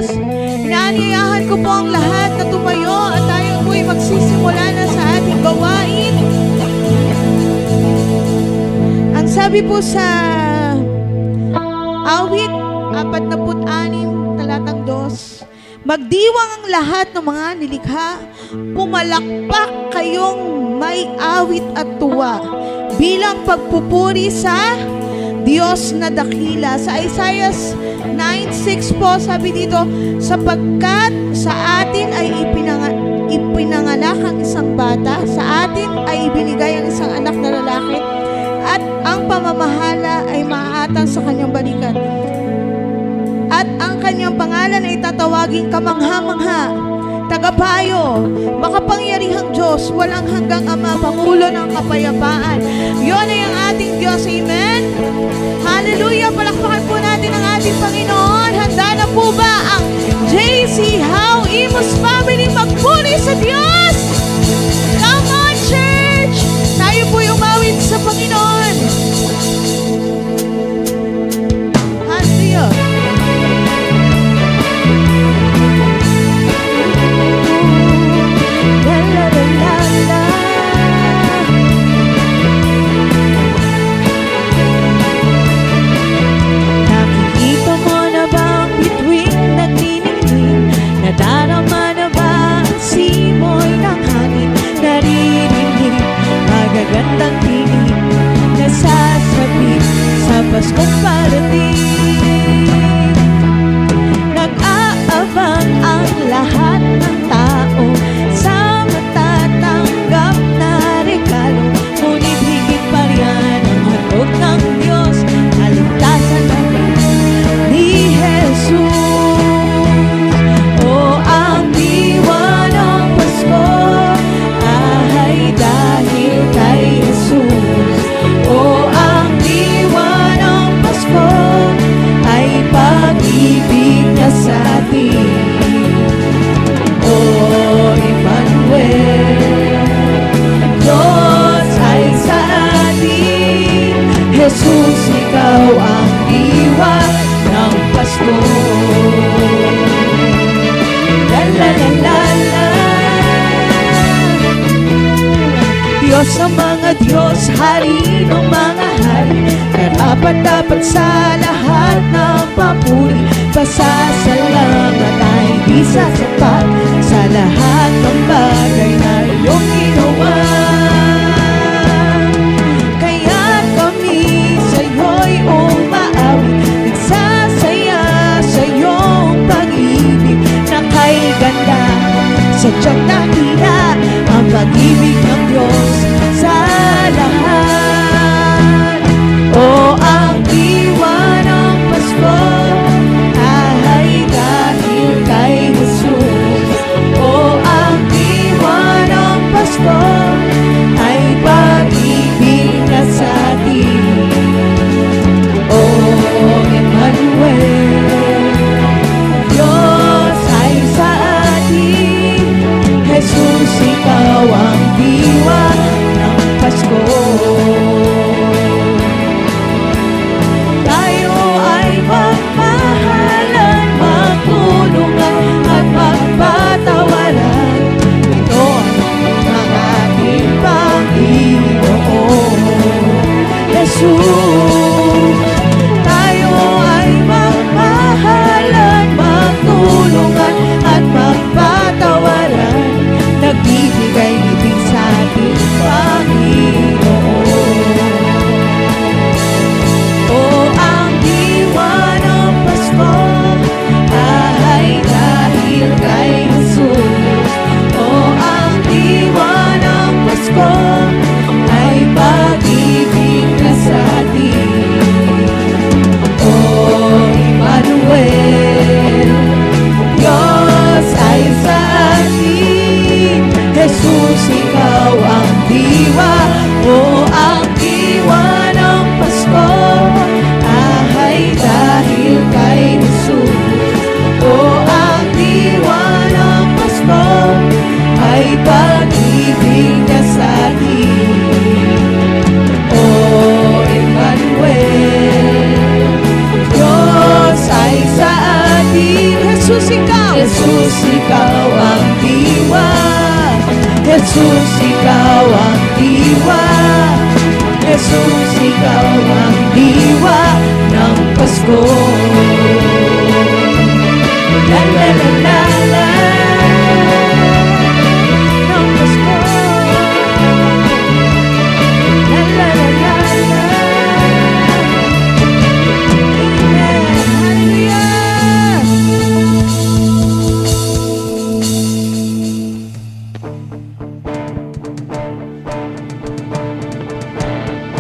Diyos. Inaanyayahan ko po ang lahat na tumayo at tayo po'y magsisimula na sa ating gawain. Ang sabi po sa awit 46, talatang 2, magdiwang ang lahat ng mga nilikha, pumalakpak kayong may awit at tuwa, bilang pagpupuri sa Diyos na dakila. Sa Isaiah 9:6 po, sabi dito, sapagkat sa atin ay ipinanganak ang isang bata, sa atin ay ibinigay ang isang anak na lalaki, at ang pamamahala ay maaatang sa kanyang balikat. At ang kanyang pangalan ay tatawaging kamangha-mangha, tagapayo, makapangyarihang Diyos, walang hanggang Ama, Pangulo ng kapayapaan. Yun ay ang ating Diyos. Amen? Hallelujah! Palakpakan po natin ang ating Panginoon. Handa na po ba ang JC How Imus Family magpuri sa Diyos? Come on, church! Tayo po yung umawit sa Panginoon. Hallelujah! Nakikita mo na ba ang bituin nagniningning? Nadarama na ba ang simoy ng hangin? Naririnig magagandang tinig nasasabik sa Paskong parating. Nag-aabang ang lahat ng tao sa matatanggap na regalo, ngunit higit pa riyan ang hatod ng Diyos, kaligtasan natin ni Jesus. O ang diwa ng Pasko ay dahil kay Jesus. O ang diwa ng Pasko ay pag-ibig na sa atin. O Emmanuel, Diyos ay sa atin. Jesus, ikaw ang diwa ng Pasko. La la la la la. Diyos ang mga Diyos, Hari ng mga hari, karapat-dapat sa lahat ng papuri. Pasasalamat ay di sasapat sa lahat ng bagay na iyong ginawa. Kaya kami sa'yo'y umaawit, nagsasaya sa iyong pag-ibig na kay ganda. Sadyang nakita ang pag-ibig ng Diyos sa lahat. O ang diwa ng Pasko ay dahil kay Jesus. O ang diwa ng Pasko ay pag-ibig na sa atin. O Emmanuel, Diyos ay sa atin. Jesus, ikaw ang diwa ng Pasko. Tayo ay magmahalan, magtulungan at magpatawaran. Ito ang ating Panginoon Jesus. Tayo ay magmahalan, magtulungan at magpatawaran. Nagbibigay ibig sa ating Panginoon. O ang diwa ng Pasko ay dahil kay Jesus. O ang diwa ng Pasko ay pag-ibig na sa atin. O Emmanuel, Diyos ay sa atin. Jesus, ikaw ang diwa. O ang diwa ng Pasko ay dahil kay Jesus. O ang diwa ng Pasko ay pag-ibig na sa atin. Jesus, ikaw ang diwa ng Pasko. La la la la la ng Pasko. La la la la la. Amen. Hallelujah.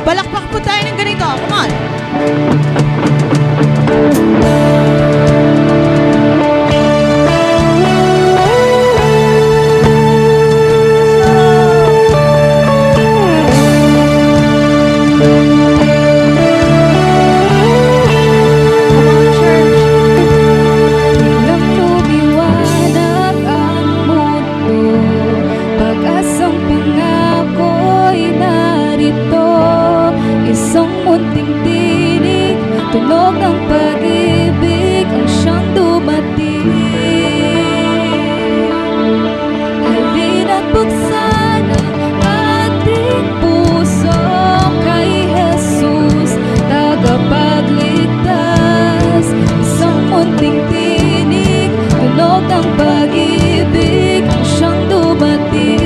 Palakpak po tayo ng ganito. Come on. Come on, church. Biglang lumiwanag ang mundo, pag-asang pangako'y narito. Isang munting tinig, tunog ng pag-ibig ang siyang dumating. Halina't buksan ang ating puso kay Jesus, tagapagligtas. Isang munting tinig, tunog ng pag-ibig ang siyang dumating.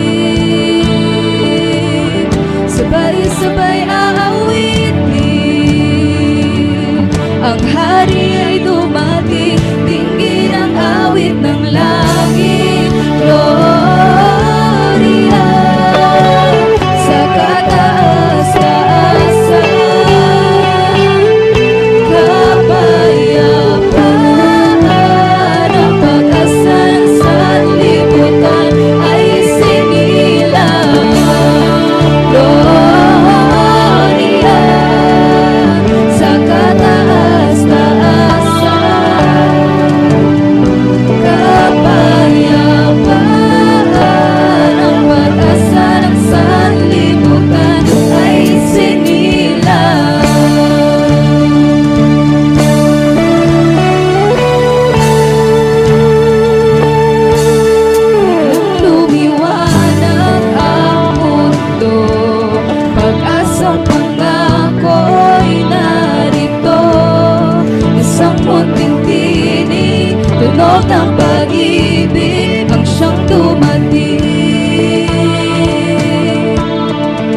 Sabay-sabay aawitin, ang hari ay dumating, dinggin ang awit ng langit. Gloria sa kataas-taasan, kapayapaan ang pag-asan sa libutan ay sinilang. Gloria sa kataas-taasan, kapayapaan ang pag-asa ng sanlibutan ay sinilang. Lumiwanag ang mundo, pag-asang pangako'y narito. Isang munting tinig, tunog ng pag-ibig ang siyang dumating.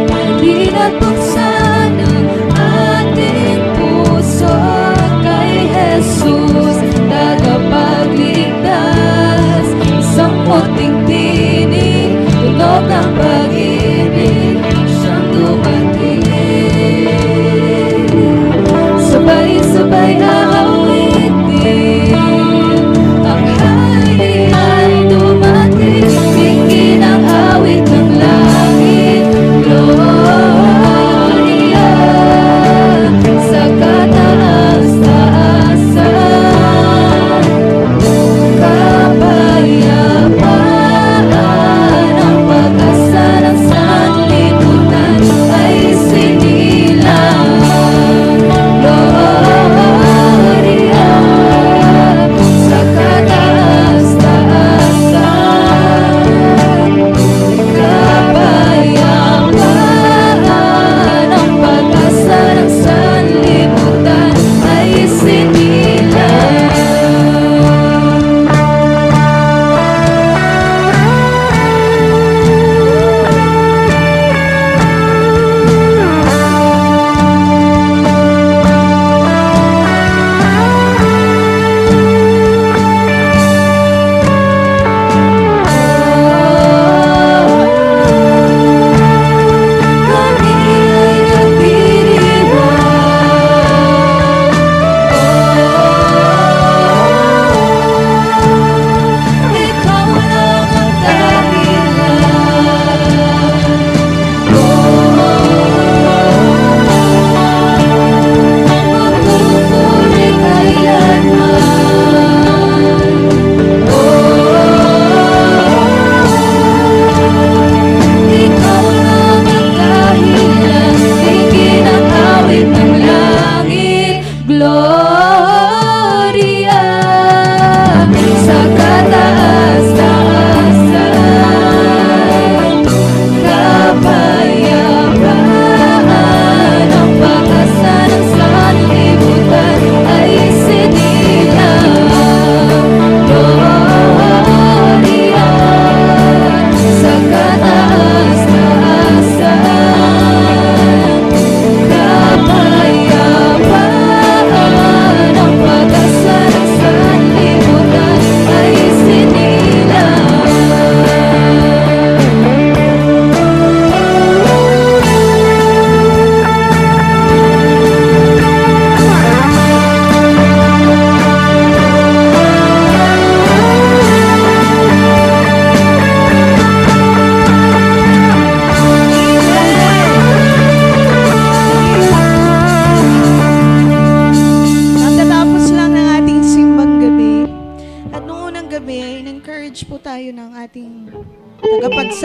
Halina't buksan ang ating puso kay Jesus, tagapagligtas. Isang munting tinig, tunog ng pag-ibig ang siyang dumating. Sabay-sabay aawitin, ang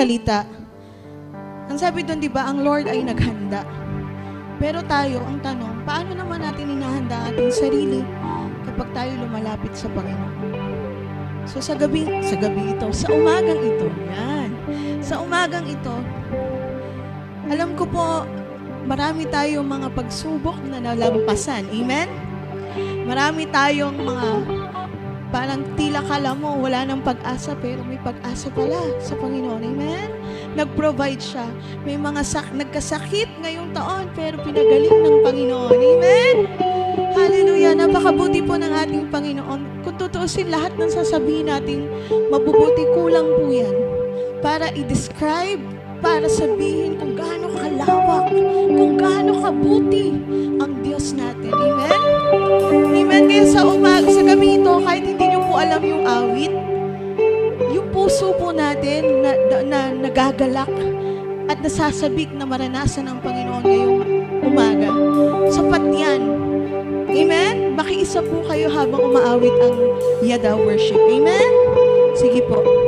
salita. Ang sabi doon, di ba, ang Lord ay naghanda. Pero tayo, ang tanong, paano naman natin hinahanda ang ating sarili kapag tayo lumalapit sa Panginoon? So sa umagang ito, yan. Sa umagang ito, alam ko po, marami tayong mga pagsubok na nalampasan. Amen? Marami tayong mga parang tila kala mo wala nang pag-asa, pero may pag-asa pala sa Panginoon. Amen? Nag-provide siya. May mga nagkasakit ngayong taon, pero pinagaling ng Panginoon. Amen? Hallelujah! Napakabuti po ng ating Panginoon. Kung tutuusin lahat ng sasabihin natin, mabubuti, kulang po yan. Para i-describe, para sabihin kung gaano kalawak, kung gaano kabuti ang Diyos natin. Amen? Amen? Kaya sa gabi ito, kahit hindi nyo po alam yung awit, yung puso po natin na nagagalak at nasasabik na maranasan ng Panginoon ngayong umaga. Sapat yan. Amen? Makiisa po kayo habang umaawit ang Yada worship. Amen? Sige po.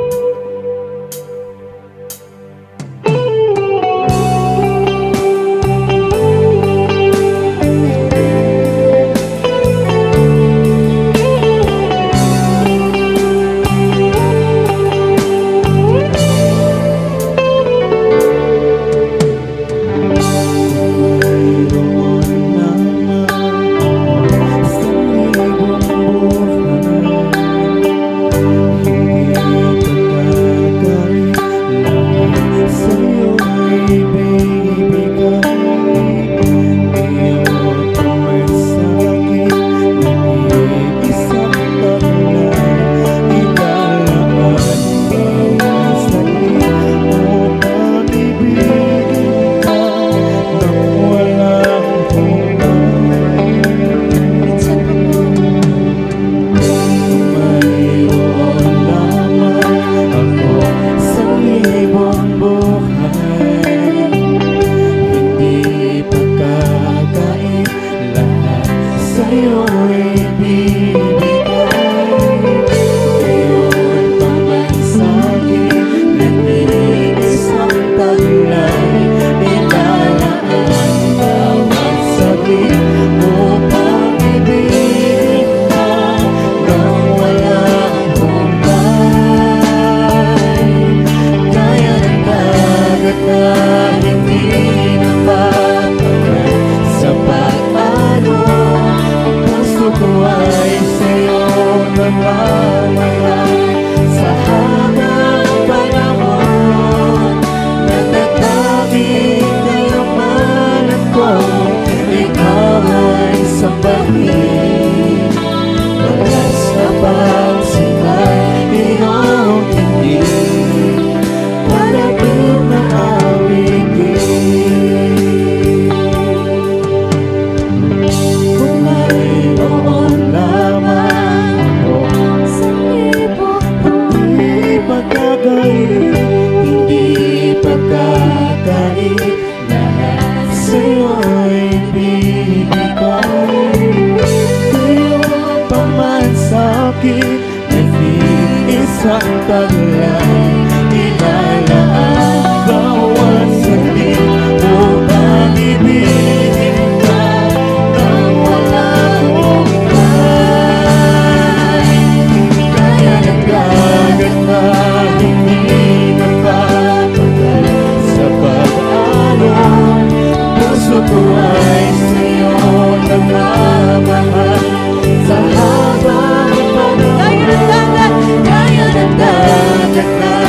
Kaya ng dagat na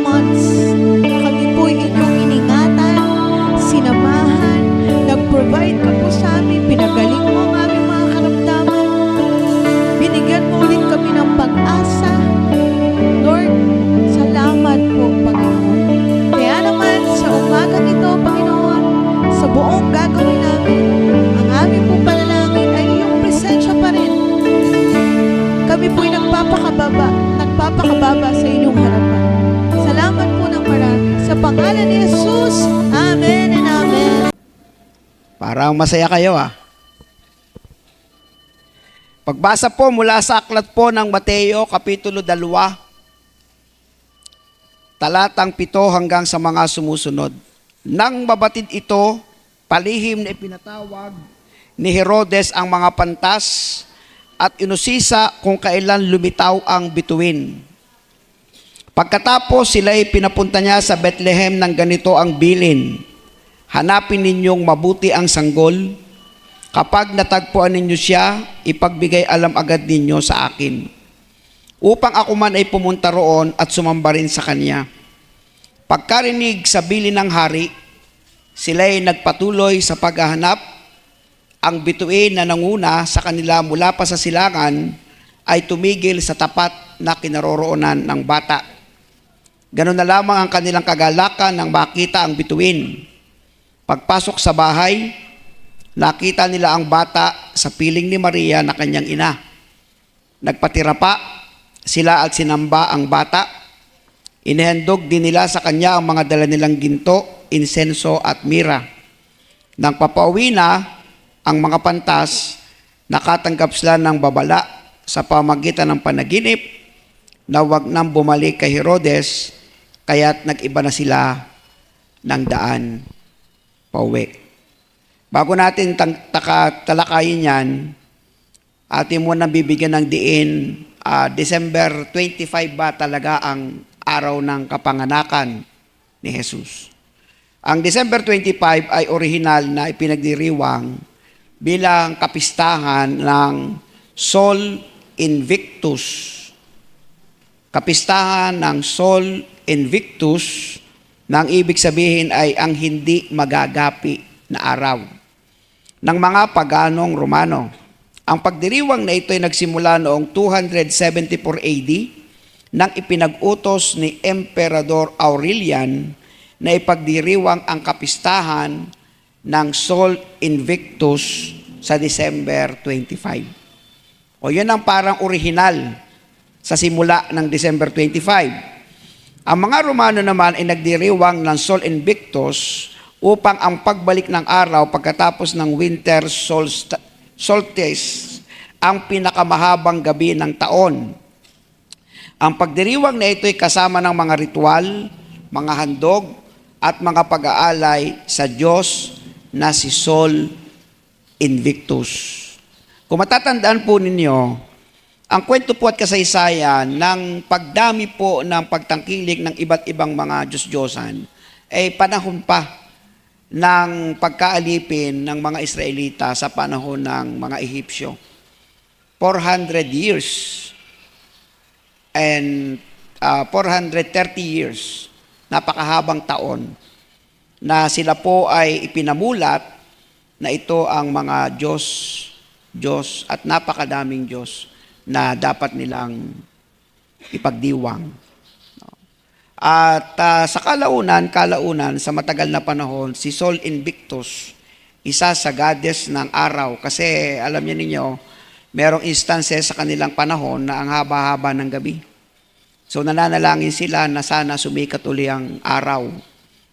months, kami po inyong iningatan, sinamahan, nag-provide ka po sa amin, pinagaling mo ang aming mga karamdaman, binigyan mo ulit kami ng pag-asa. Lord, salamat po, Panginoon. Kaya naman, sa umagang ito, Panginoon, sa buong gagawin namin, ang aming pong panalangin ay iyong presensya pa rin. Kami po'y nagpapakababa sa inyong harapan. Salamat po ng marami. Sa pangalan ni Jesus, Amen and Amen. Parang masaya kayo Pagbasa po mula sa aklat po ng Mateo, Kapitulo 2, talatang 7 hanggang sa mga sumusunod. Nang mabatid ito, palihim na ipinatawag ni Herodes ang mga pantas at inusisa kung kailan lumitaw ang bituin. Pagkatapos sila'y pinapunta niya sa Bethlehem ng ganito ang bilin. Hanapin ninyong mabuti ang sanggol. Kapag natagpuan ninyo siya, ipagbigay alam agad ninyo sa akin. Upang ako man ay pumunta roon at sumamba rin sa kanya. Pagkarinig sa bilin ng hari, sila'y nagpatuloy sa paghahanap. Ang bituin na nanguna sa kanila mula pa sa silangan ay tumigil sa tapat na kinaroroonan ng bata. Ganun na lamang ang kanilang kagalakan nang makita ang bituin. Pagpasok sa bahay, nakita nila ang bata sa piling ni Maria na kanyang ina. Nagpatira pa sila at sinamba ang bata. Inihandog din nila sa kanya ang mga dala nilang ginto, insenso at mira. Nang papauwi na ang mga pantas, nakatanggap sila ng babala sa pamagitan ng panaginip na wag nang bumalik kay Herodes, kaya't nag-iba na sila ng daan pauwi. Bago natin talakayin yan, atin muna bibigyan ng diin, December 25 ba talaga ang araw ng kapanganakan ni Jesus? Ang December 25 ay orihinal na ipinagdiriwang bilang kapistahan ng Sol Invictus. Kapistahan ng Sol Invictus, nang ibig sabihin ay ang hindi magagapi na araw ng mga paganong Romano. Ang pagdiriwang na ito ay nagsimula noong 274 AD nang ipinag-utos ni Emperador Aurelian na ipagdiriwang ang kapistahan ng Sol Invictus sa December 25. O yun ang parang orihinal sa simula ng December 25. Ang mga Romano naman ay nagdiriwang ng Sol Invictus upang ang pagbalik ng araw pagkatapos ng winter solstice, ang pinakamahabang gabi ng taon. Ang pagdiriwang na ito ay kasama ng mga ritual, mga handog, at mga pag-aalay sa Diyos na si Sol Invictus. Kung matatandaan po ninyo, ang kwento po at kasaysayan ng pagdami po ng pagtangkilik ng iba't ibang mga Diyos-Diyosan ay panahon pa ng pagkaalipin ng mga Israelita sa panahon ng mga Ehipsyo. 400 years and 430 years, napakahabang taon, na sila po ay ipinamulat na ito ang mga Diyos at napakadaming Diyos na dapat nilang ipagdiwang. At sa kalaunan, sa matagal na panahon, si Sol Invictus, isa sa goddess ng araw. Kasi alam niyo ninyo, merong instances sa kanilang panahon na ang haba-haba ng gabi. So nananalangin sila na sana sumikat uli ang araw.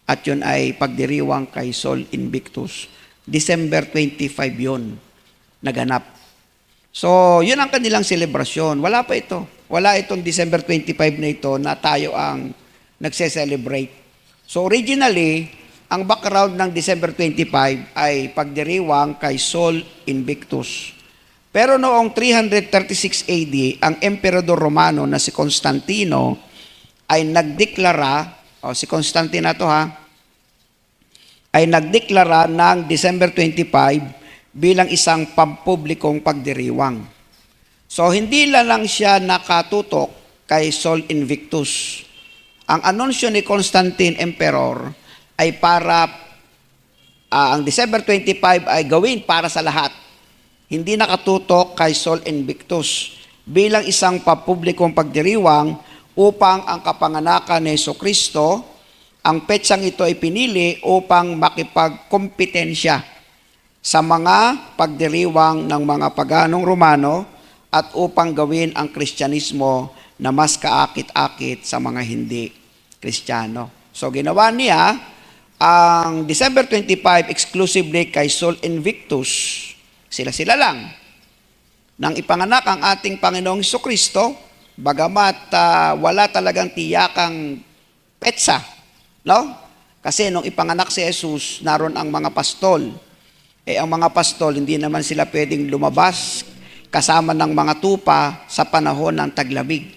At yun ay pagdiriwang kay Sol Invictus. December 25 yun, naganap. So yun ang kanilang selebrasyon. Wala pa ito. Wala itong December 25 na ito na tayo ang nagse-celebrate. So originally, ang background ng December 25 ay pagdiriwang kay Sol Invictus. Pero noong 336 AD, ang Emperador Romano na si Constantino ay nagdeklara, si Constantino na to ay nagdeklara ng December 25 bilang isang pampublikong pagdiriwang. So hindi lang siya nakatutok kay Sol Invictus. ang anunsyo ni Constantine Emperor ay para ang December 25 ay gawin para sa lahat. Hindi nakatutok kay Sol Invictus bilang isang papublikong pagdiriwang upang ang kapanganakan ni Jesucristo, ang petsang ito ay pinili upang makipagkompetensya sa mga pagdiriwang ng mga paganong Romano at upang gawin ang Kristyanismo na mas kaakit-akit sa mga hindi Kristiyano. So ginawa niya ang December 25 exclusively kay Sol Invictus. Sila-sila lang. Nang ipanganak ang ating Panginoong Jesucristo, bagamat wala talagang tiyakang petsa, no? Kasi nung ipanganak si Jesus, naroon ang mga pastol. Ang mga pastol, hindi naman sila pwedeng lumabas kasama ng mga tupa sa panahon ng taglamig.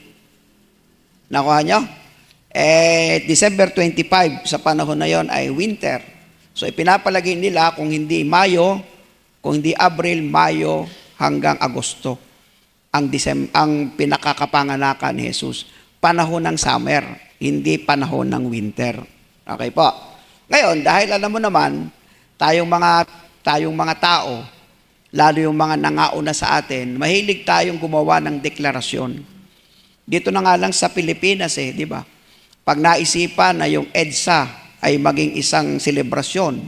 Nakuha nyo? December 25, sa panahon na yon ay winter. So ipinapalagay nila kung hindi Mayo, kung hindi Abril, Mayo, hanggang Agosto ang pinakakapanganakan ni Jesus. Panahon ng summer, hindi panahon ng winter. Okay po. Ngayon, dahil alam mo naman, tayong mga tao, lalo yung mga nangauna sa atin, mahilig tayong gumawa ng deklarasyon. Dito na nga lang sa Pilipinas di ba? Pag naisipan na yung EDSA ay maging isang selebrasyon,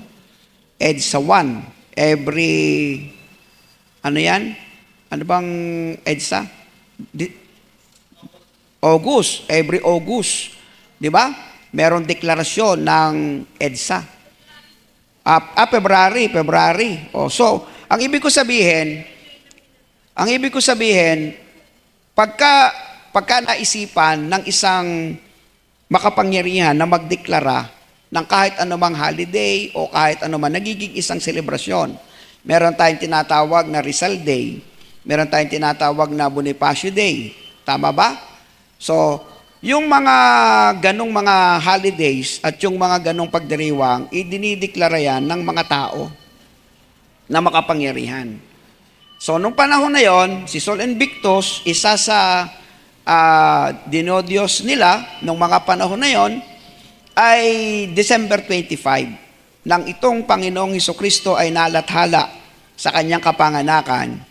EDSA 1, every ano yan? Ano bang EDSA? August, every August. Di ba? Meron deklarasyon ng EDSA. February. So, ang ibig ko sabihin, pagka naisipan ng isang makapangyarihan na magdeklara ng kahit anumang holiday o kahit anumang nagiging isang selebrasyon, meron tayong tinatawag na Rizal Day, meron tayong tinatawag na Bonifacio Day. Tama ba? So, yung mga ganong mga holidays at yung mga ganong pagdiriwang, idinideklara yan ng mga tao na makapangyarihan. So, nung panahon na yon, si Sol Invictus, isa sa dinodios nila, nung mga panahon na yon, ay December 25, nang itong Panginoong Jesucristo ay nalathala sa kanyang kapanganakan.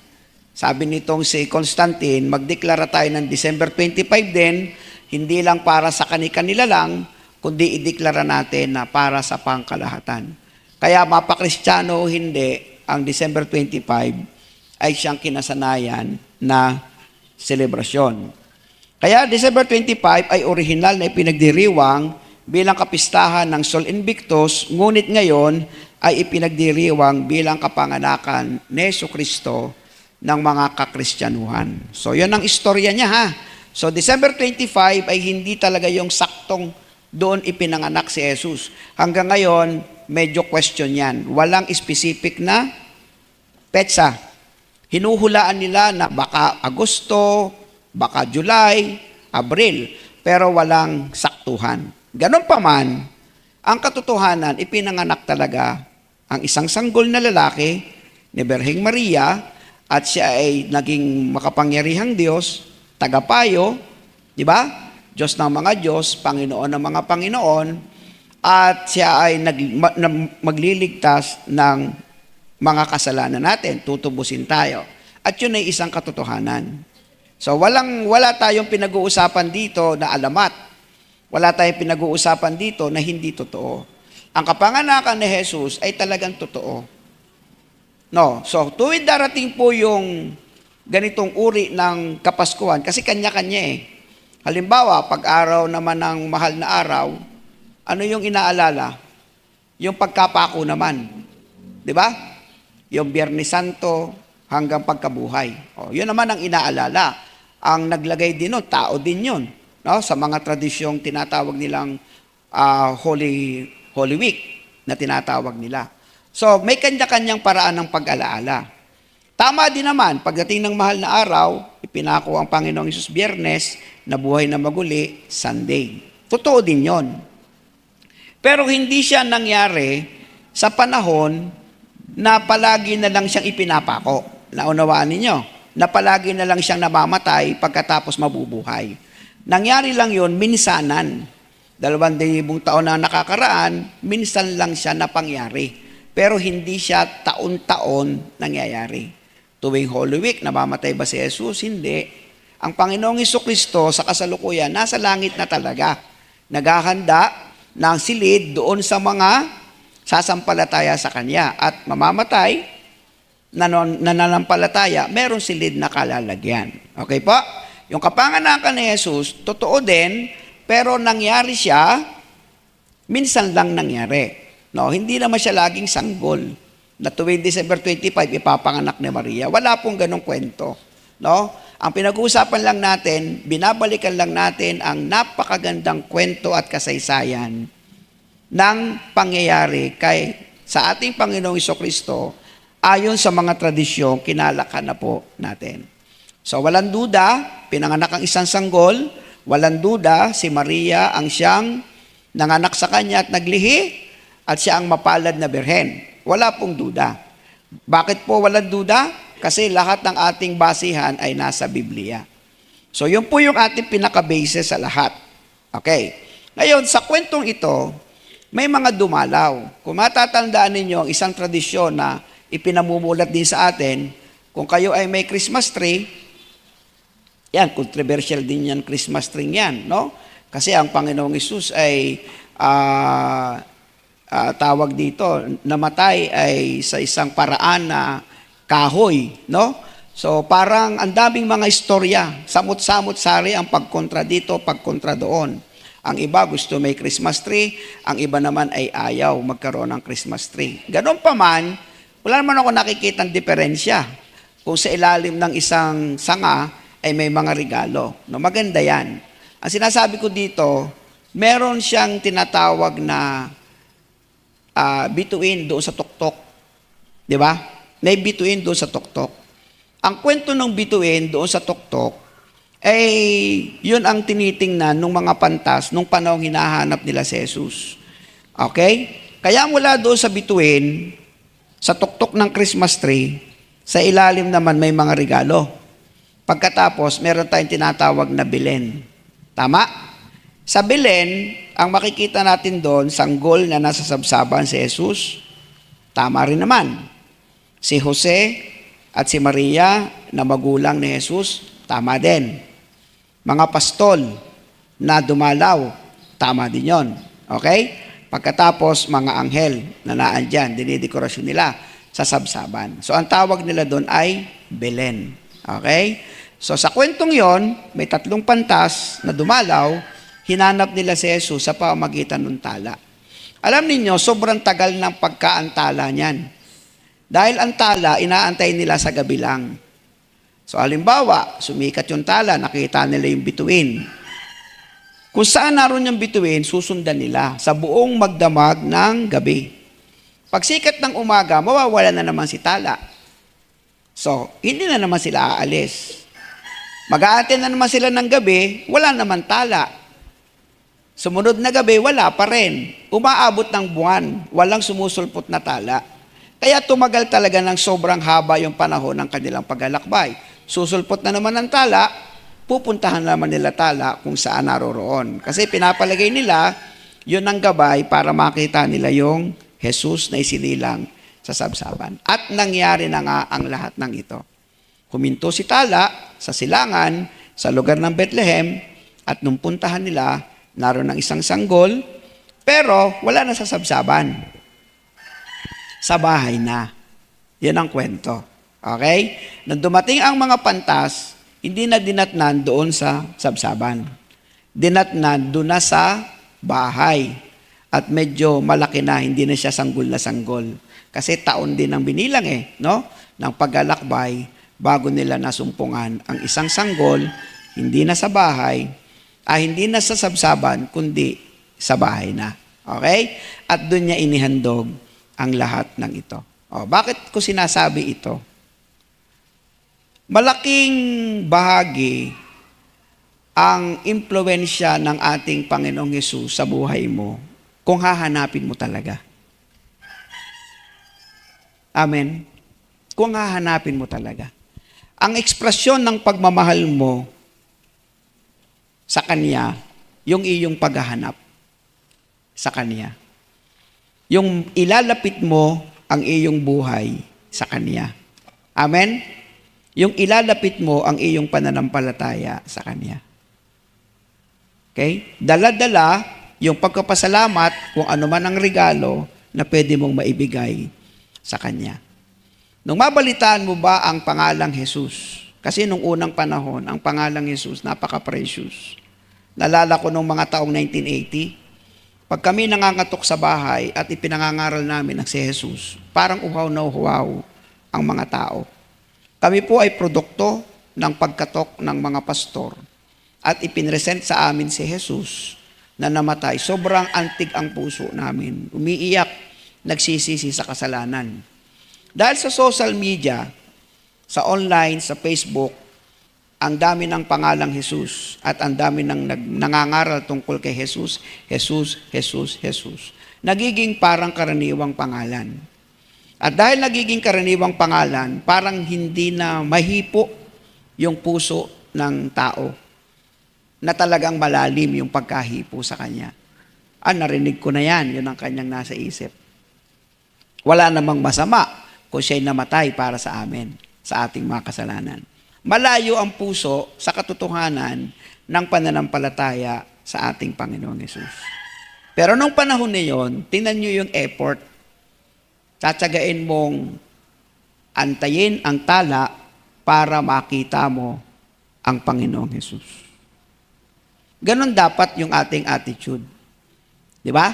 Sabi nitong si Constantine, magdeklara tayo ng December 25 din, hindi lang para sa kanila lang, kundi ideklara natin na para sa pangkalahatan. Kaya mapakristyano o hindi, ang December 25 ay siyang kinasanayan na selebrasyon. Kaya December 25 ay orihinal na ipinagdiriwang bilang kapistahan ng Sol Invictus, ngunit ngayon ay ipinagdiriwang bilang kapanganakan ni Jesucristo ng mga kakristyanuhan. So, yun ang istorya niya ha. So, December 25 ay hindi talaga yung saktong doon ipinanganak si Jesus. Hanggang ngayon, medyo question yan. Walang specific na petsa. Hinuhulaan nila na baka Agosto, baka July, Abril, pero walang saktuhan. Ganon pa man, ang katotohanan, ipinanganak talaga ang isang sanggol na lalaki ni Birheng Maria at siya ay naging makapangyarihang Diyos, tagapayo, di ba? Diyos ng mga Diyos, Panginoon ng mga Panginoon, at siya ay magliligtas ng mga kasalanan natin, tutubusin tayo. At yun ay isang katotohanan. So wala tayong pinag-uusapan dito na alamat. Wala tayong pinag-uusapan dito na hindi totoo. Ang kapanganakan ni Jesus ay talagang totoo. No, so tuwid darating po yung ganitong uri ng Kapaskuhan kasi kanya-kanya Halimbawa, pag araw naman ng mahal na araw, ano yung inaalala? Yung pagkapako naman. Di ba? Yung Biyernes Santo hanggang pagkabuhay. Yun naman ang inaalala. Ang naglagay din nun, tao din yun. No? Sa mga tradisyong tinatawag nilang Holy Week na tinatawag nila. So, may kanya-kanyang paraan ng pag-alaala. Tama din naman, pagdating ng mahal na araw, ipinako ang Panginoong Hesus Biyernes, nabuhay na maguli, Sunday. Totoo din yon. Pero hindi siya nangyari sa panahon na palagi na lang siyang ipinapako. Naunawaan ninyo? Na palagi na lang siyang namamatay pagkatapos mabubuhay. Nangyari lang yon minsanan. 2,000 taon na nakakaraan, minsan lang siya napangyari. Pero hindi siya taon-taon nangyayari. Tuwing Holy Week, namamatay ba si Jesus? Hindi. Ang Panginoong Jesucristo sa kasalukuyan, nasa langit na talaga. Naghahanda ng silid doon sa mga sasampalataya sa Kanya. At mamamatay, nananampalataya, meron silid na kalalagyan. Okay po? Yung kapanganakan ni Jesus, totoo din, pero nangyari siya, minsan lang nangyari. No, hindi naman siya laging sanggol. Na tuwing December 25, ipapanganak ni Maria. Wala pong ganong kwento. No? Ang pinag-uusapan lang natin, binabalikan lang natin ang napakagandang kwento at kasaysayan ng pangyayari sa ating Panginoong Jesucristo ayon sa mga tradisyong kinalakan na po natin. So walang duda, pinanganak ang isang sanggol, walang duda, si Maria ang siyang nanganak sa kanya at naglihi, at siya ang mapalad na birhen. Wala pong duda. Bakit po walang duda? Kasi lahat ng ating basihan ay nasa Biblia. So yun po yung ating pinaka-basis sa lahat. Okay. Ngayon, sa kwentong ito, may mga dumalaw. Kung matatandaan ninyo ang isang tradisyon na ipinamumulat din sa atin, kung kayo ay may Christmas tree, yan, controversial din yan, Christmas tree yan, no? Kasi ang Panginoong Hesus ay tawag dito, namatay ay sa isang paraan na kahoy, no? So parang ang daming mga istorya, samot-samot sari ang pagkontra dito, pagkontra doon. Ang iba gusto may Christmas tree, ang iba naman ay ayaw magkaroon ng Christmas tree. Ganon pa man, wala naman ako nakikitang diferensya. Kung sa ilalim ng isang sanga ay may mga regalo. No, maganda yan. Ang sinasabi ko dito, meron siyang tinatawag na bituin doon sa tuktok. Di ba? May bituin doon sa tuktok. Ang kwento ng bituin doon sa tuktok, ay yun ang tinitingnan ng mga pantas nung panahong hinahanap nila si Jesus. Okay? Kaya mula doon sa bituin, sa tuktok ng Christmas tree, sa ilalim naman may mga regalo. Pagkatapos, meron tayong tinatawag na Belen. Tama? Sa Belen, ang makikita natin doon, sanggol na nasa sabsaban si Jesus, tama rin naman. Si Jose at si Maria na magulang ni Jesus, tama din. Mga pastol na dumalaw, tama din yon. Okay? Pagkatapos, mga anghel na naandyan, dinidekorasyon nila sa sabsaban. So, ang tawag nila doon ay Belen. Okay? So, sa kwentong yon, may 3 pantas na dumalaw, hinanap nila si Jesus sa pamamagitan ng tala. Alam niyo, sobrang tagal ng pagkaantala niyan. Dahil ang tala, inaantay nila sa gabi lang. So, halimbawa, sumikat yung tala, nakita nila yung bituin. Kung saan naroon yung bituin, susundan nila sa buong magdamag ng gabi. Pag sikat ng umaga, mawawala na naman si tala. So, hindi na naman sila aalis. Mag-aaten na naman sila ng gabi, wala naman tala. Sumunod na gabi, wala pa rin. Umaabot ng buwan, walang sumusulpot na tala. Kaya tumagal talaga ng sobrang haba yung panahon ng kanilang paglalakbay. Susulpot na naman ng tala, pupuntahan naman nila tala kung saan naroroon. Kasi pinapalagay nila, yun ang gabay para makita nila yung Jesus na isinilang sa sabsaban. At nangyari na nga ang lahat ng ito. Huminto si tala sa silangan, sa lugar ng Bethlehem, at nung puntahan nila, naroon ng isang sanggol, pero wala na sa sabsaban. Sa bahay na. Yan ang kwento. Okay? Nang dumating ang mga pantas, hindi na dinatnan doon sa sabsaban. Dinatnan doon na sa bahay. At medyo malaki na, hindi na siya sanggol na sanggol. Kasi taon din ang binilang no? Ng paglalakbay, bago nila nasumpungan ang isang sanggol, hindi na sa bahay, hindi na sa sabsaban, kundi sa bahay na. Okay? At doon niya inihandog ang lahat ng ito. Bakit ko sinasabi ito? Malaking bahagi ang impluwensya ng ating Panginoong Hesus sa buhay mo kung hahanapin mo talaga. Amen? Kung hahanapin mo talaga. Ang ekspresyon ng pagmamahal mo sa Kanya, yung iyong paghahanap. sa Kanya. Yung ilalapit mo ang iyong buhay sa Kanya. Amen? Yung ilalapit mo ang iyong pananampalataya sa Kanya. Okay? Dala-dala yung pagkapasalamat kung ano man ang regalo na pwede mong maibigay sa Kanya. Nung mabalitaan mo ba ang pangalang Jesus? Kasi nung unang panahon, ang pangalang Jesus, napaka-precious. Nalala ko nung mga taong 1980, pag kami nangangatok sa bahay at ipinangangaral namin ang si Jesus, parang uhaw na uhaw ang mga tao. Kami po ay produkto ng pagkatok ng mga pastor at ipinresent sa amin si Jesus na namatay. Sobrang antig ang puso namin. Umiiyak, nagsisisi sa kasalanan. Dahil sa social media, sa online, sa Facebook, ang dami ng pangalang Jesus at ang dami ng nangangaral tungkol kay Jesus, Jesus, Jesus, Jesus. Nagiging parang karaniwang pangalan. At dahil nagiging karaniwang pangalan, parang hindi na mahipo yung puso ng tao na talagang malalim yung pagkahipo sa kanya. Narinig ko na yan, yun ang kanyang nasa isip. Wala namang masama kung siya'y namatay para sa amin, sa ating mga kasalanan. Malayo ang puso sa katotohanan ng pananampalataya sa ating Panginoong Hesus. Pero nung panahon na yun, tingnan nyo yung effort. Tsatsagain mong antayin ang tala para makita mo ang Panginoong Hesus. Ganon dapat yung ating attitude. Di ba?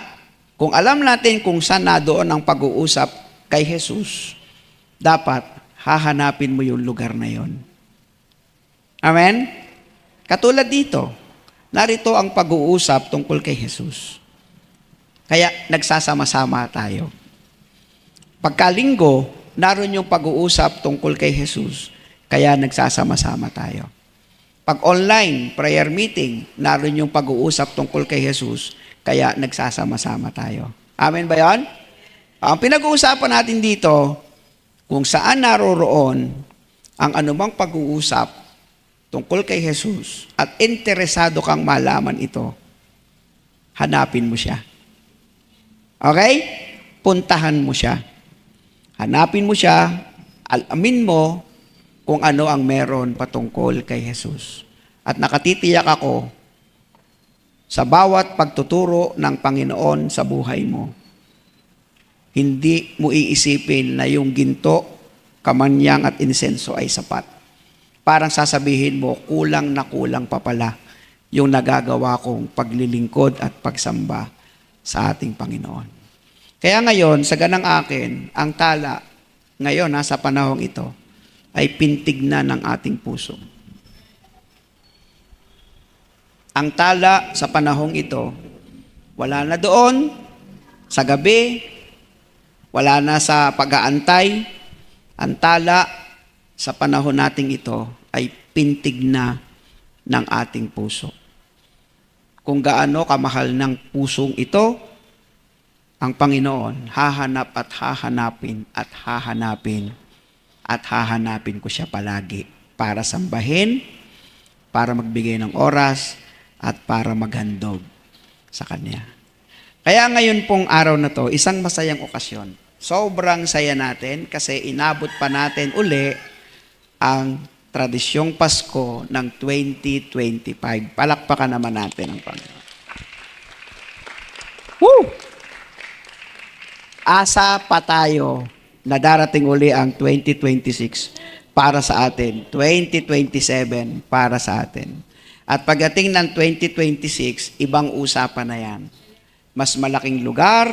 Kung alam natin kung saan na doon ang pag-uusap kay Jesus, dapat hahanapin mo yung lugar na yon. Amen? Katulad dito, narito ang pag-uusap tungkol kay Jesus. Kaya nagsasama-sama tayo. Pagkalinggo, naroon yung pag-uusap tungkol kay Jesus, kaya nagsasama-sama tayo. Pag online, prayer meeting, naroon yung pag-uusap tungkol kay Jesus, kaya nagsasama-sama tayo. Amen ba yan? Ang pinag-uusapan natin dito, kung saan naroroon ang anumang pag-uusap tungkol kay Jesus at interesado kang malaman ito, hanapin mo siya. Okay? Puntahan mo siya. Hanapin mo siya, alamin mo kung ano ang meron patungkol kay Jesus. At nakatitiyak ako sa bawat pagtuturo ng Panginoon sa buhay mo, hindi mo iisipin na yung ginto, kamanyang at insenso ay sapat. Parang sasabihin mo, kulang na kulang pa pala yung nagagawa kong paglilingkod at pagsamba sa ating Panginoon. Kaya ngayon, sa ganang akin, ang tala ngayon sa panahong ito ay pintig na ng ating puso. Ang tala sa panahong ito, wala na doon, sa gabi, wala na sa pag-aantay. Ang tala sa panahon nating ito ay pintig na ng ating puso. Kung gaano kamahal ng pusong ito, ang Panginoon, hahanap at hahanapin at hahanapin at hahanapin ko siya palagi para sambahin, para magbigay ng oras, at para maghandog sa Kanya. Kaya ngayon pong araw na to, isang masayang okasyon. Sobrang saya natin kasi inabot pa natin uli ang tradisyong Pasko ng 2025. Palakpakan naman natin ang Panginoon. Woo! Asa pa tayo na darating uli ang 2026 para sa atin, 2027 para sa atin. At pagdating ng 2026, ibang usapan na yan. Mas malaking lugar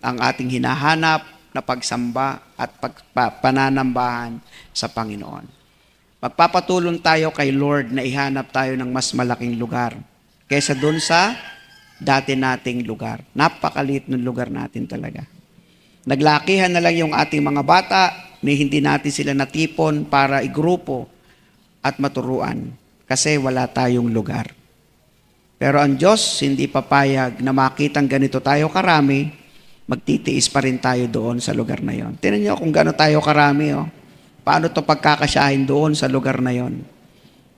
ang ating hinahanap na pagsamba at pananambahan sa Panginoon. Magpapatulong tayo kay Lord na ihanap tayo ng mas malaking lugar kaysa doon sa dati nating lugar. Napakaliit ng lugar natin talaga. Naglakihan na lang yung ating mga bata, ni hindi natin sila natipon para igrupo at maturuan kasi wala tayong lugar. Pero ang Diyos hindi papayag na makitang ganito tayo karami, magtitiis pa rin tayo doon sa lugar na yon. Tingnan niyo kung gaano tayo karami. Paano ito pagkakasyahin doon sa lugar na yon?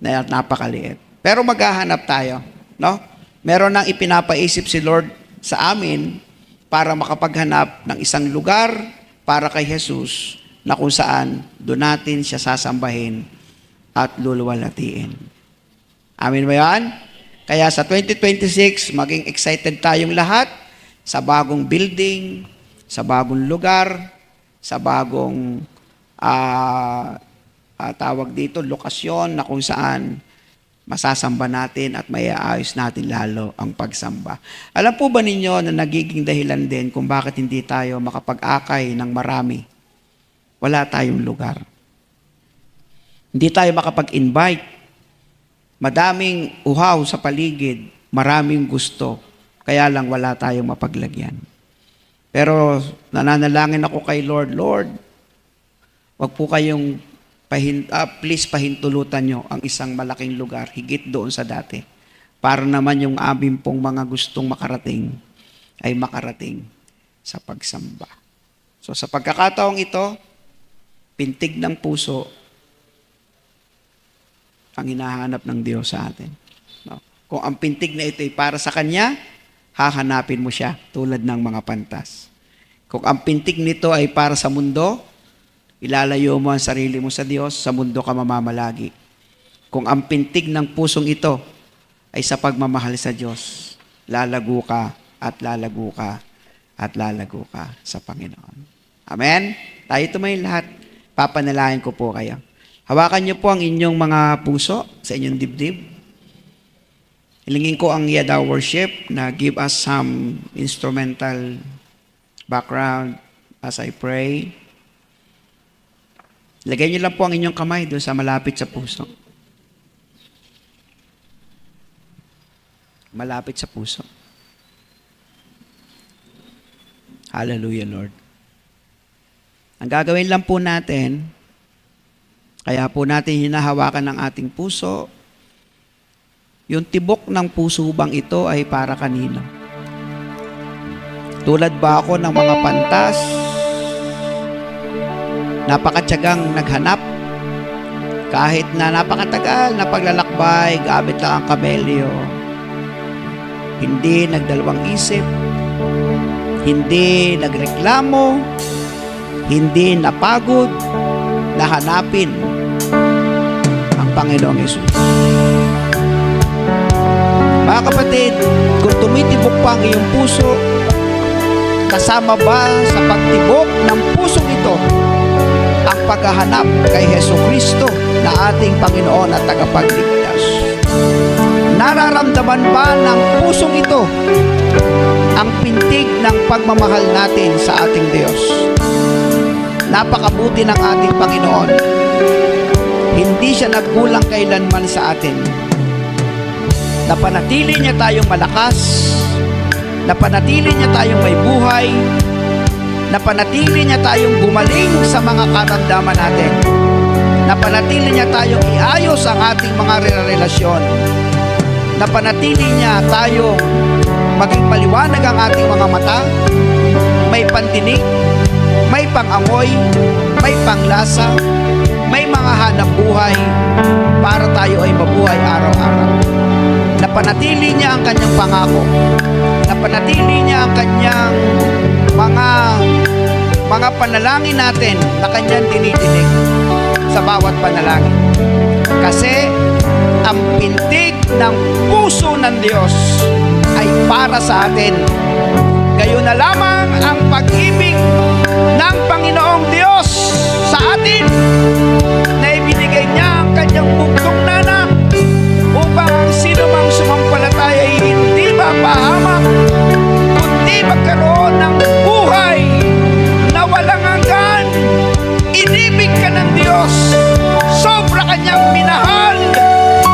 Na napakaliit. Pero maghahanap tayo. No? Meron nang ipinapaisip si Lord sa amin para makapaghanap ng isang lugar para kay Jesus na kung saan doon natin siya sasambahin at luluwalhatiin. Amin ba yan? Kaya sa 2026, maging excited tayong lahat sa bagong building, sa bagong lugar, sa bagong tawag dito, lokasyon na kung saan masasamba natin at maiaayos natin lalo ang pagsamba. Alam po ba ninyo na nagiging dahilan din kung bakit hindi tayo makapag-akay ng marami? Wala tayong lugar. Hindi tayo makapag-invite. Madaming uhaw sa paligid, maraming gusto, kaya lang wala tayong mapaglagyan. Pero nananalangin ako kay Lord, Lord, wag po kayong please pahintulutan nyo ang isang malaking lugar, higit doon sa dati. Para naman yung aming pong mga gustong makarating ay makarating sa pagsamba. So sa pagkakataong ito, pintig ng puso ang hinahanap ng Diyos sa atin. No? Kung ang pintig na ito ay para sa Kanya, hahanapin mo siya tulad ng mga pantas. Kung ang pintig nito ay para sa mundo, ilalayo mo ang sarili mo sa Diyos, sa mundo ka mamamalagi. Kung ang pintig ng pusong ito ay sa pagmamahal sa Diyos, lalago ka at lalago ka at lalago ka sa Panginoon. Amen? Tayo tumayo lahat. Papanalangin ko po kayo. Hawakan niyo po ang inyong mga puso sa inyong dibdib. Hilingin ko ang Yada Worship na give us some instrumental background as I pray. Lagay niyo lang po ang inyong kamay doon sa malapit sa puso. Malapit sa puso. Hallelujah, Lord. Ang gagawin lang po natin, kaya po natin hinahawakan ng ating puso, yung tibok ng puso bang ito ay para kanino? Tulad ba ako ng mga pantas, napakatyagang naghanap, kahit na napakatagal na paglalakbay, gamit lang ang kabelyo, hindi nagdalawang isip, hindi nagreklamo, hindi napagod na hanapin ang Panginoong Hesus. Mga kapatid, kung tumitibok pa ang iyong puso, kasama ba sa pagtibok ng pusong ito ang paghahanap kay Jesucristo na ating Panginoon at tagapagligtas? Nararamdaman ba ng pusong ito ang pintig ng pagmamahal natin sa ating Diyos? Napakabuti ng ating Panginoon. Hindi siya nagkulang kailanman sa atin. Napanatili niya tayong malakas, napanatili niya tayong may buhay, napanatili niya tayong gumaling sa mga karamdaman natin, napanatili niya tayong iayos ang ating mga relasyon, napanatili niya tayong maging maliwanag ang ating mga mata, may pandinig, may pangangoy, may panglasa, may mga hanap buhay para tayo ay mabuhay araw-araw. Napanatili niya ang kanyang pangako. Napanatili niya ang kanyang mga panalangin natin na kanyang dinidinig sa bawat panalangin. Kasi ang pintig ng puso ng Diyos ay para sa atin. Gayon na lamang ang pag-ibig ng Panginoong Diyos sa atin na ibinigay niya ang kanyang bugtong na anak upang ang sino mang sumampalataya ay hindi mapahamak kundi magkaroon ng buhay na walang hanggan. Inibig ka ng Diyos, sobra kanyang minahal,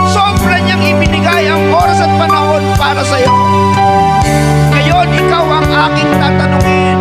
sobra niyang ibinigay ang oras at panahon para sa iyo. Ngayon, ikaw ang aking tatanungin,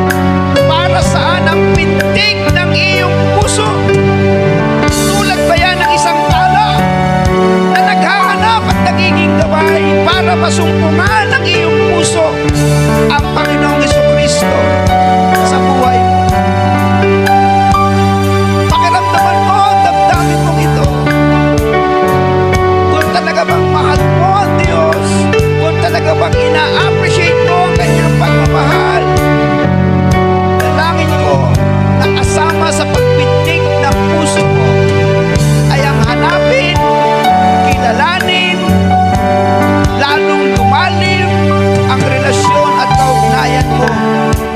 pinagbigayan mo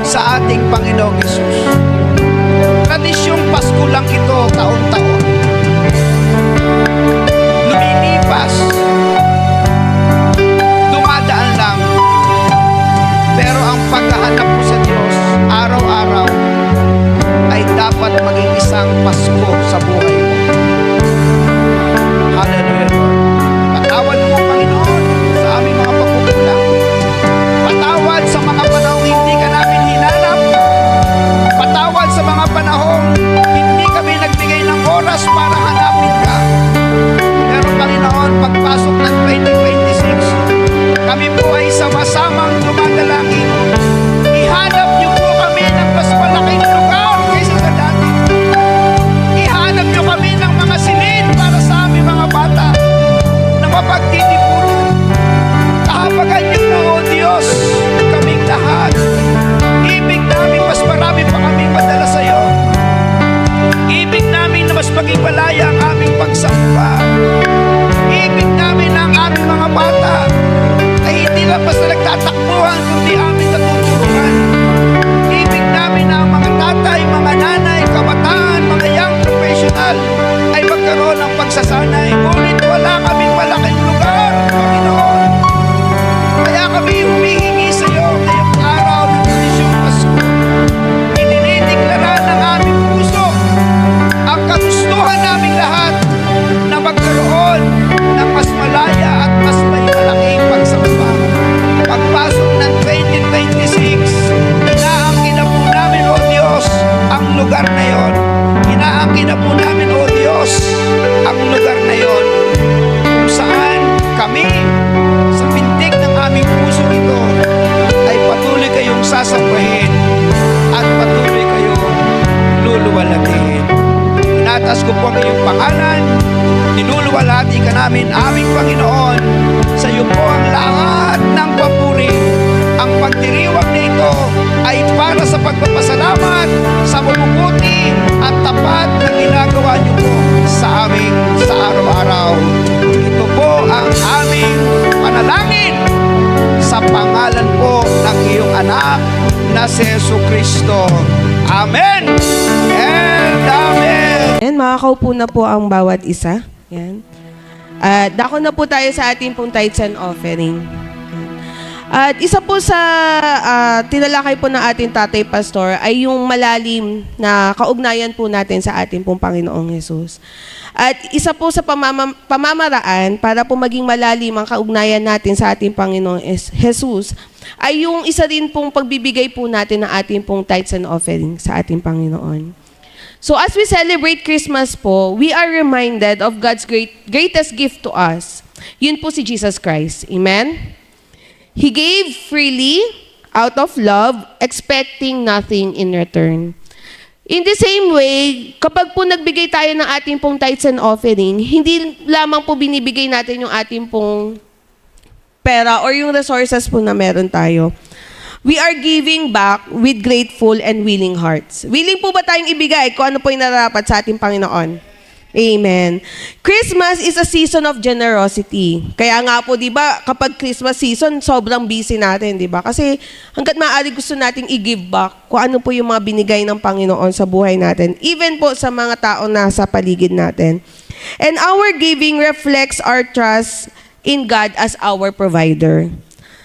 sa ating Panginoong Hesus. Tradisyong Pasko lang ito taon-taon. Lumilipas, dumadaan lang. Pero ang paghahanap mo sa Diyos araw-araw ay dapat maging isang Pasko sa buhay mo. Hallelujah, Lord. Patawad mo, Panginoon, sa aming mga pagkukulang. Patawad sa mga panahong hindi ka namin hinanap. Patawad sa mga panahong hindi kami nagbigay ng oras para hanapin ka. Pero Panginoon, pagpasok ng 2026, kami po ay sama-samang dumadalangin. Ihanap niyo po kami ng mas malaking lugar kaysa sa dati. Ihanap niyo kami ng mga silid para sa aming mga bata na mapagtitipunan. Kahabagan niyo po, O Diyos, kaming lahat. Ibig namin mas marami pa kaming padala sa iyo. Ibig namin na mas maging malaya ang aming pagsamba. Ibig namin na ang aming mga bata ay hindi lang basta nagtatakbuhan, kundi aming natuturuan. Ibig namin na ang mga tatay, mga nanay, kabataan, mga young professional ay magkaroon ng pagsasanay. Ngunit wala kaming malaking lugar, Panginoon. Kaya kami humihingi sa iyo ngayong araw ng tradisyong Pasko. Idinideklara ng aming puso ang kagustuhan naming lahat na magkaroon ng mas malaya at mas may malaking pagsamba. Pagpasok ng 2026, inaangkin na po namin, O Diyos, ang lugar na yon. Inaangkin na po namin, O Diyos, ang lugar na yon kung saan kami sa pintig ng aming puso ito ay patuloy kayong sasambahin at patuloy kayong luluwalhatiin. Inatas ko po ang iyong pangalan, niluluwalhati ka namin, aming Panginoon. Sa iyo po ang lahat ng papuri. Ang pagdiriwang na ito ay para sa pagpapasalamat sa mabubuti at tapat na ginagawa niyo po sa amin sa araw-araw. Ito po ang aming panalangin sa pangalan po ng iyong anak na si Jesucristo. Amen and amen. Ayan, makakaupo na po ang bawat isa. Ayan. Dako na po tayo sa ating pong tithes and offering. At isa po sa tinalakay po ng ating tatay pastor ay yung malalim na kaugnayan po natin sa ating pong Panginoong Hesus. At isa po sa pamamaraan para po maging malalim ang kaugnayan natin sa ating Panginoong Hesus ay yung isa rin pong pagbibigay po natin ng ating pong tithes and offering sa ating Panginoon. So as we celebrate Christmas po, we are reminded of God's greatest gift to us. Yun po si Jesus Christ. Amen? He gave freely out of love, expecting nothing in return. In the same way, kapag po nagbigay tayo ng ating pong tithes and offering, hindi lamang po binibigay natin yung ating pong pera or yung resources po na meron tayo. We are giving back with grateful and willing hearts. Willing po ba tayong ibigay kung ano po yung nararapat sa ating Panginoon? Amen. Christmas is a season of generosity. Kaya nga po, di ba, kapag Christmas season, sobrang busy natin, di ba? Kasi hanggat maaari gusto nating i-give back kung ano po yung mga binigay ng Panginoon sa buhay natin. Even po sa mga tao na sa paligid natin. And our giving reflects our trust in God as our provider.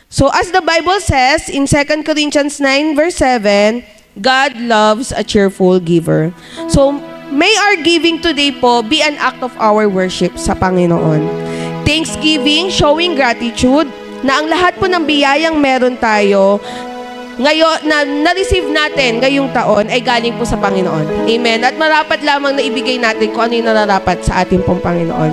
So as the Bible says in 2 Corinthians 9 verse 7, God loves a cheerful giver. So may our giving today po be an act of our worship sa Panginoon. Thanksgiving, showing gratitude na ang lahat po ng biyayang meron tayo ngayon na na-receive natin ngayong taon ay galing po sa Panginoon. Amen. At marapat lamang na ibigay natin kung ano yung nararapat sa ating pong Panginoon.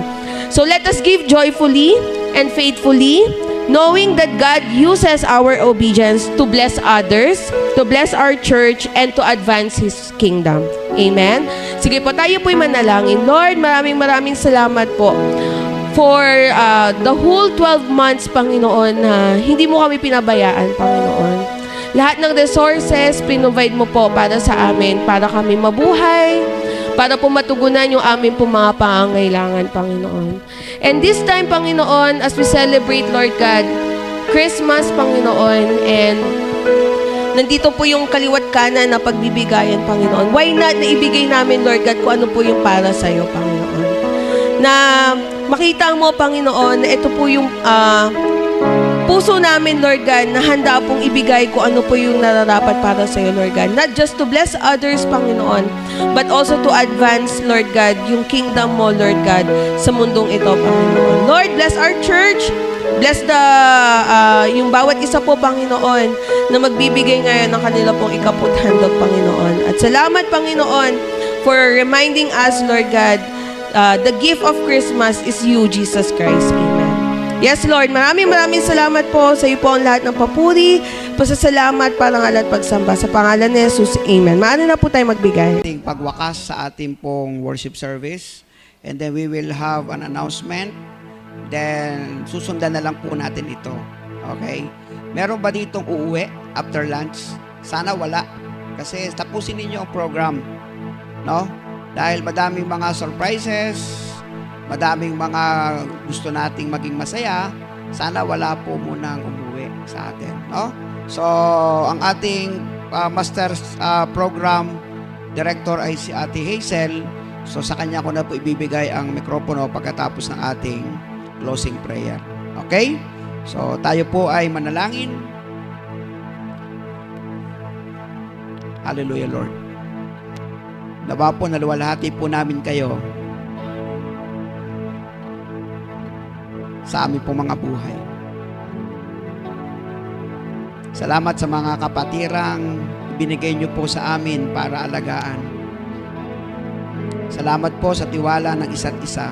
So let us give joyfully and faithfully, knowing that God uses our obedience to bless others, to bless our church, and to advance His kingdom. Amen? Sige po, tayo po'y manalangin. Lord, maraming salamat po for the whole 12 months, Panginoon, na hindi mo kami pinabayaan, Panginoon. Lahat ng resources, provide mo po para sa amin, para kami mabuhay, para po matugunan yung aming po mga pangangailangan, Panginoon. And this time, Panginoon, as we celebrate, Lord God, Christmas, Panginoon, and nandito po yung kaliwat kanan na pagbibigayan, Panginoon. Why not na ibigay namin, Lord God, kung ano po yung para sa iyo, Panginoon. Na makita mo, Panginoon, na ito po yung puso namin, Lord God, na handa pong ibigay kung ano po yung nararapat para sa iyo, Lord God. Not just to bless others, Panginoon, but also to advance, Lord God, yung kingdom mo, Lord God, sa mundong ito, Panginoon. Lord, bless our church. Bless yung bawat isa po, Panginoon, na magbibigay ngayon ng kanila pong ikaputhandog, Panginoon. At salamat, Panginoon, for reminding us, Lord God, the gift of Christmas is you, Jesus Christ. Amen. Yes, Lord, maraming salamat po sa iyo po ang lahat ng papuri, pasasalamat, parangal at pagsamba. Sa pangalan ni Jesus, Amen. Maano na po tayo magbigay. Ating pagwakas sa ating pong worship service. And then we will have an announcement. Then susundan na lang po natin ito. Okay? Meron ba ditong uuwi after lunch? Sana wala. Kasi tapusin ninyo ang program. No? Dahil madaming mga surprises, madaming mga gusto nating maging masaya, sana wala po munang umuwi sa atin, no? So, ang ating master program director ay si Ate Hazel. So, sa kanya ko na po ibibigay ang mikropono pagkatapos ng ating closing prayer. Okay? So, tayo po ay manalangin. Hallelujah, Lord. Nawa po, naluwalhati po namin kayo sa aming pong mga buhay. Salamat sa mga kapatirang binigay niyo po sa amin para alagaan. Salamat po sa tiwala ng isa't isa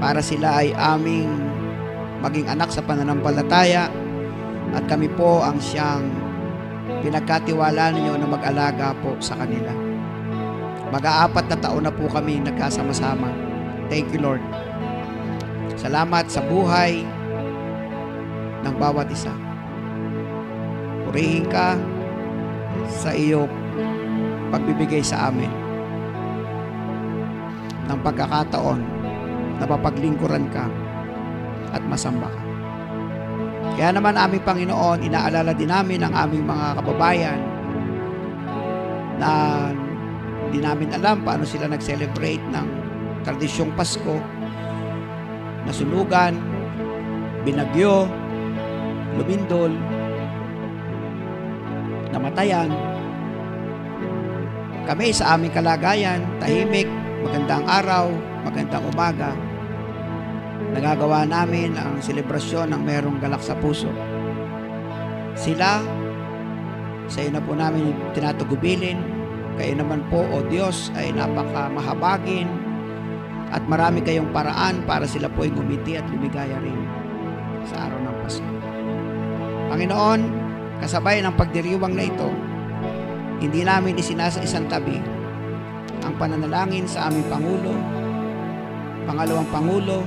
para sila ay aming maging anak sa pananampalataya at kami po ang siyang pinagkatiwala ninyo na mag-alaga po sa kanila. Mag-aapat na taon na po kami nagkasama-sama. Thank you, Lord. Salamat sa buhay ng bawat isa. Purihin ka sa iyong pagbibigay sa amin ng pagkakataon na papaglingkuran ka at masamba ka. Kaya naman aming Panginoon, inaalala din namin ang aming mga kababayan na hindi namin alam paano sila nag-celebrate ng tradisyong Pasko. Nasunugan, binagyo, lumindol, namatayan. Kami sa aming kalagayan, tahimik, magandang araw, magandang umaga. Nagagawa namin ang selebrasyon ng merong galak sa puso. Sila, sa iyo na po namin tinatugubilin. Kayo naman po, O Diyos, ay napakamahabagin at marami kayong paraan para sila po ay ngumiti at lumigaya rin sa araw ng Pasko. Panginoon, kasabay ng pagdiriwang na ito, hindi namin isinasa isang tabi ang pananalangin sa aming Pangulo, pangalawang Pangulo,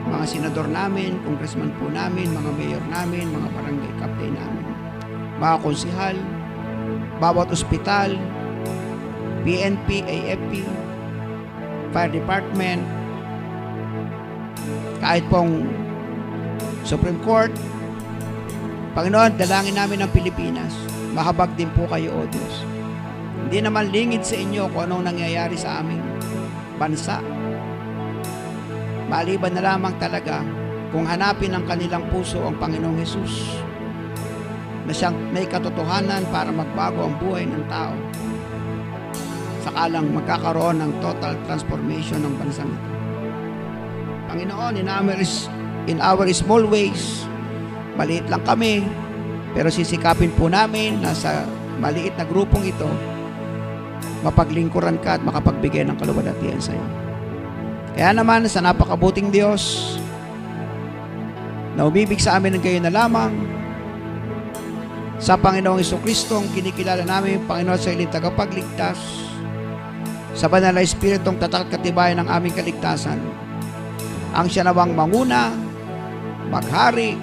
mga senador namin, congressman po namin, mga mayor namin, mga barangay captain namin, mga konsihal, bawat ospital, PNP, AFP, Fire Department, kahit pong Supreme Court. Panginoon, dalangin namin ang Pilipinas. Mahabag din po kayo, O Diyos. Hindi naman lingid sa inyo kung anong nangyayari sa aming bansa. Maliban na lamang talaga kung hanapin ng kanilang puso ang Panginoong Hesus na siyang may katotohanan para magbago ang buhay ng tao. Sakalang magkakaroon ng total transformation ng bansang ito. Panginoon, in our small ways, maliit lang kami, pero sisikapin po namin na sa maliit na grupong ito, mapaglingkuran ka at makapagbigay ng kaluwalhatian sa iyo. Kaya naman, sa napakabuting Diyos, na umibig sa amin ng gayon na lamang, sa Panginoong Jesucristo, kinikilala namin yung Panginoon sa iling tagapagligtas, sa banal na Espiritong tatak katibayan ng aming kaligtasan, ang siya nawang manguna, maghari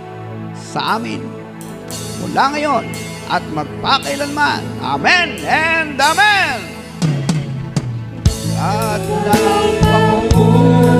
sa amin, mula ngayon at magpakailanman. Amen and Amen! At ng Panginoon